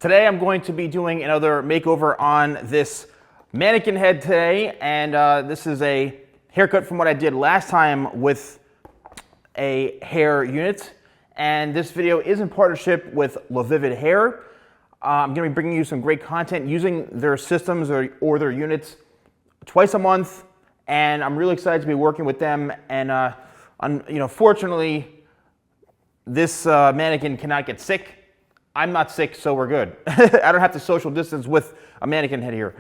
Today I'm going to be doing another makeover on this mannequin head today, and this is a haircut from what I did last time with a hair unit. And this video is in partnership with Lavividhair. I'm going to be bringing you some great content using their systems or their units twice a month, and I'm really excited to be working with them. And fortunately, this mannequin cannot get sick. I'm not sick, so we're good. I don't have to social distance with a mannequin head here.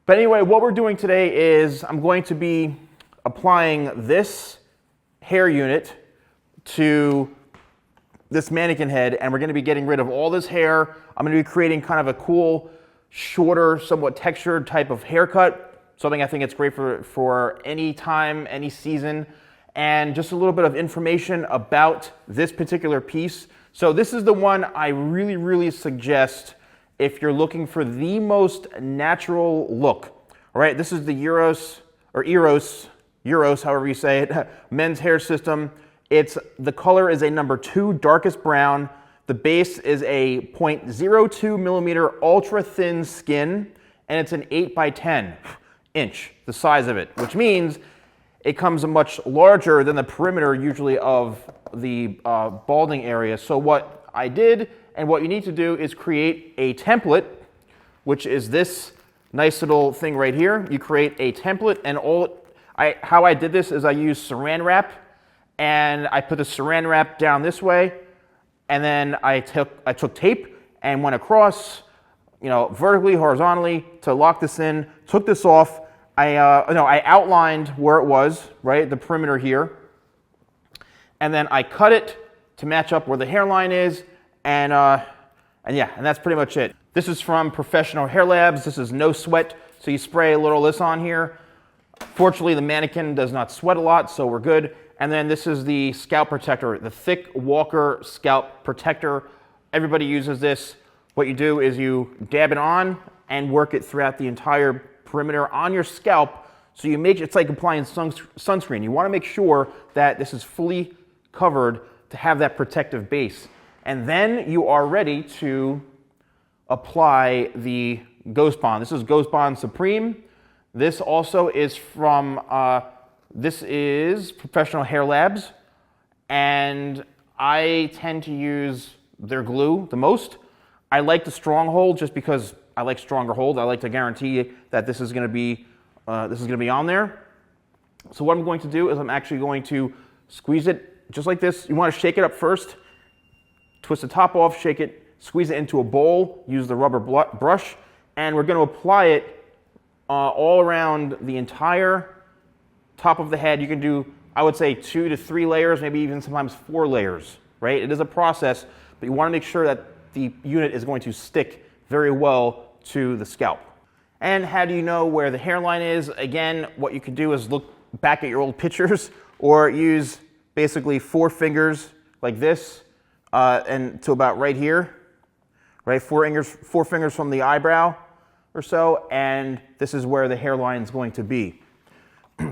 But anyway, what we're doing today is I'm going to be applying this hair unit to this mannequin head, and we're going to be getting rid of all this hair. I'm going to be creating kind of a cool, shorter, somewhat textured type of haircut, something I think it's great for any time, any season, and just a little bit of information about this particular piece. So this is the one I really suggest if you're looking for the most natural look. All right, this is the Eros, however you say it, men's hair system. The color is a number 2 darkest brown. The base is a 0.02 millimeter ultra thin skin, and it's an 8 by 10 inch, the size of it, which means it comes much larger than the perimeter usually of the balding area. So what I did and what you need to do is create a template, which is this nice little thing right here. You create a template, and how I did this is I used saran wrap, and I put the saran wrap down this way, and then I took tape and went across, vertically, horizontally to lock this in, took this off. I outlined where it was, right, the perimeter here, and then I cut it to match up where the hairline is, and that's pretty much it. This is from Professional Hair Labs. This is no sweat, so you spray a little of this on here. Fortunately, the mannequin does not sweat a lot, so we're good. And then this is the scalp protector, the Thick Walker Scalp Protector. Everybody uses this. What you do is you dab it on and work it throughout the entire perimeter on your scalp, so it's like applying sunscreen. You want to make sure that this is fully covered to have that protective base, and then you are ready to apply the Ghost Bond. This is Ghost Bond Supreme. This also is from this is Professional Hair Labs, and I tend to use their glue the most. I like the strong hold just because I like stronger hold. I like to guarantee that this is going to be on there. So what I'm going to do is I'm actually going to squeeze it just like this. You want to shake it up first, twist the top off, shake it, squeeze it into a bowl, use the rubber brush, and we're going to apply it all around the entire top of the head. You can do, I would say, 2 to 3 layers, maybe even sometimes 4 layers, right? It is a process, but you want to make sure that the unit is going to stick very well to the scalp. And how do you know where the hairline is? Again, what you can do is look back at your old pictures or use basically 4 fingers like this and to about right here, right? 4 fingers from the eyebrow or so, and this is where the hairline is going to be.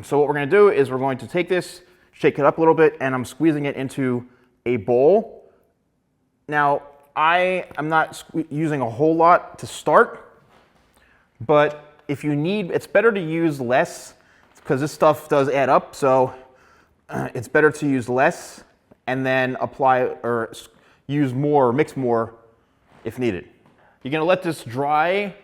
So what we're going to do is we're going to take this, shake it up a little bit, and I'm squeezing it into a bowl. Now, I am not using a whole lot to start, but if you need, it's better to use less because this stuff does add up, so it's better to use less and then apply or use more or mix more if needed. You're going to let this dry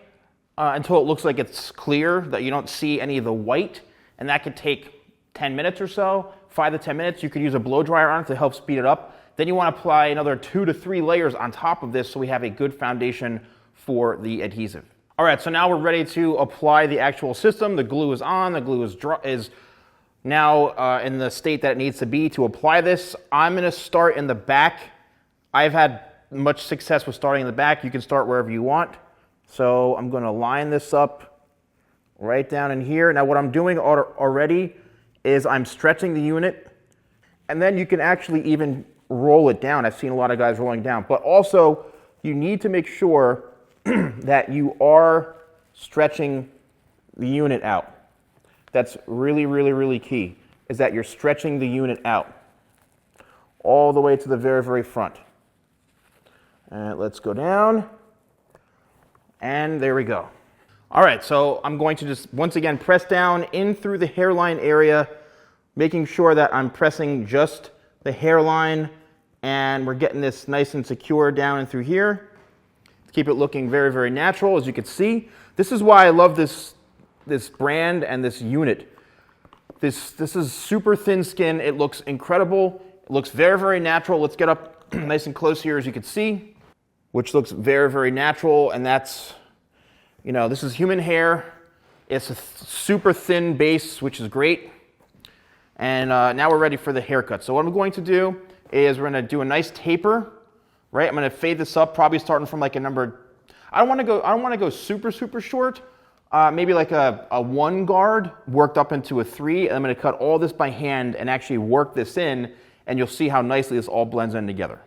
until it looks like it's clear, that you don't see any of the white, and that could take 10 minutes or so, 5 to 10 minutes. You could use a blow dryer on it to help speed it up. Then you want to apply another 2 to 3 layers on top of this so we have a good foundation for the adhesive. All right, so now we're ready to apply the actual system. The glue is on, the glue is now in the state that it needs to be to apply this. I'm going to start in the back. I've had much success with starting in the back. You can start wherever you want. So I'm going to line this up right down in here. Now what I'm doing already is I'm stretching the unit, and then you can actually even roll it down. I've seen a lot of guys rolling down, but also you need to make sure that you are stretching the unit out. That's really key, is that you're stretching the unit out all the way to the very front. And let's go down. And there we go. All right, so I'm going to just once again press down in through the hairline area, making sure that I'm pressing just the hairline, and we're getting this nice and secure down and through here. Keep it looking very, very natural, as you can see. This is why I love this brand and this unit. This is super thin skin. It looks incredible. It looks very, very natural. Let's get up nice and close here, as you can see, which looks very, very natural. And that's, you know, this is human hair. It's a super thin base, which is great. And now we're ready for the haircut. So what I'm going to do is we're going to do a nice taper. Right, I'm going to fade this up, probably starting from like a number. I don't want to go super, super short. Maybe like a 1 guard worked up into a 3. And I'm going to cut all this by hand and actually work this in, and you'll see how nicely this all blends in together.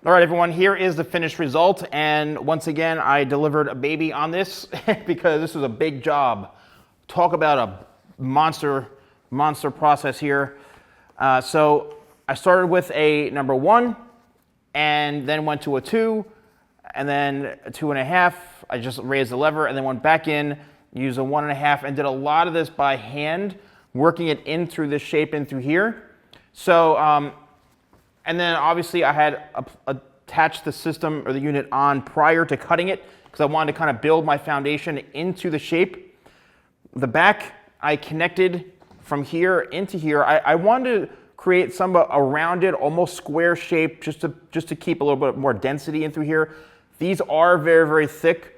All right, everyone, here is the finished result. And once again, I delivered a baby on this because this was a big job. Talk about a monster process here. So I started with a number 1 and then went to a 2 and then a 2.5. I just raised the lever and then went back in, used a 1.5 and did a lot of this by hand, working it in through this shape in through here. So And then obviously I had attached the system or the unit on prior to cutting it because I wanted to kind of build my foundation into the shape. The back I connected from here into here. I wanted to create some a rounded, almost square shape just to keep a little bit more density in through here. These are very, very thick,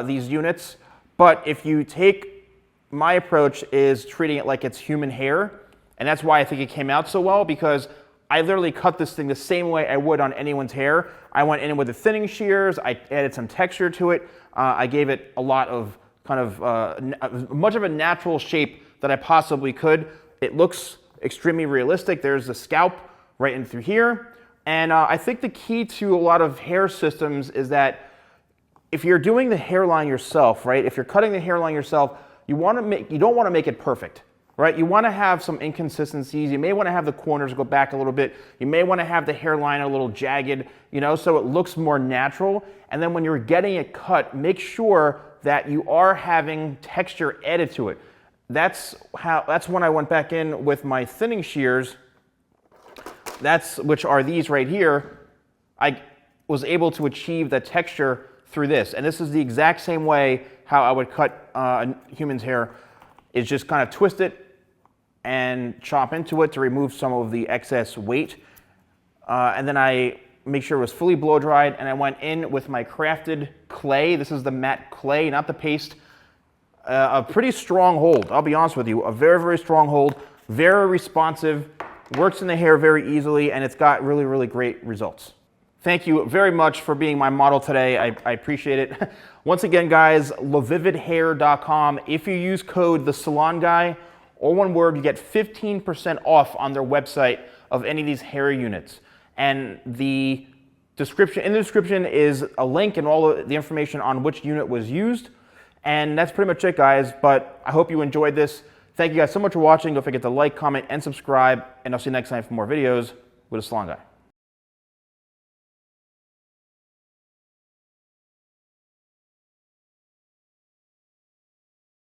these units, but if you take my approach is treating it like it's human hair, and that's why I think it came out so well, because I literally cut this thing the same way I would on anyone's hair. I went in with the thinning shears, I added some texture to it, I gave it a lot of kind of much of a natural shape that I possibly could. It looks extremely realistic. There's the scalp right in through here. And I think the key to a lot of hair systems is that if you're doing the hairline yourself, right? If you're cutting the hairline yourself, you don't want to make it perfect, right? You want to have some inconsistencies. You may want to have the corners go back a little bit. You may want to have the hairline a little jagged, you know, so it looks more natural. And then when you're getting it cut, make sure that you are having texture added to it. That's when I went back in with my thinning shears, which are these right here. I was able to achieve the texture through this. And this is the exact same way how I would cut a human's hair, is just kind of twist it and chop into it to remove some of the excess weight. And then I make sure it was fully blow dried, and I went in with my crafted clay. This is the matte clay, not the paste. A pretty strong hold, I'll be honest with you. A very, very strong hold, very responsive, works in the hair very easily, and it's got really, really great results. Thank you very much for being my model today. I appreciate it. Once again, guys, Lavividhair.com. If you use code TheSalonGuy, or one word, you get 15% off on their website of any of these hair units. And in the description is a link and all of the information on which unit was used. And that's pretty much it, guys. But I hope you enjoyed this. Thank you guys so much for watching. Don't forget to like, comment, and subscribe. And I'll see you next time for more videos with a Salon Guy.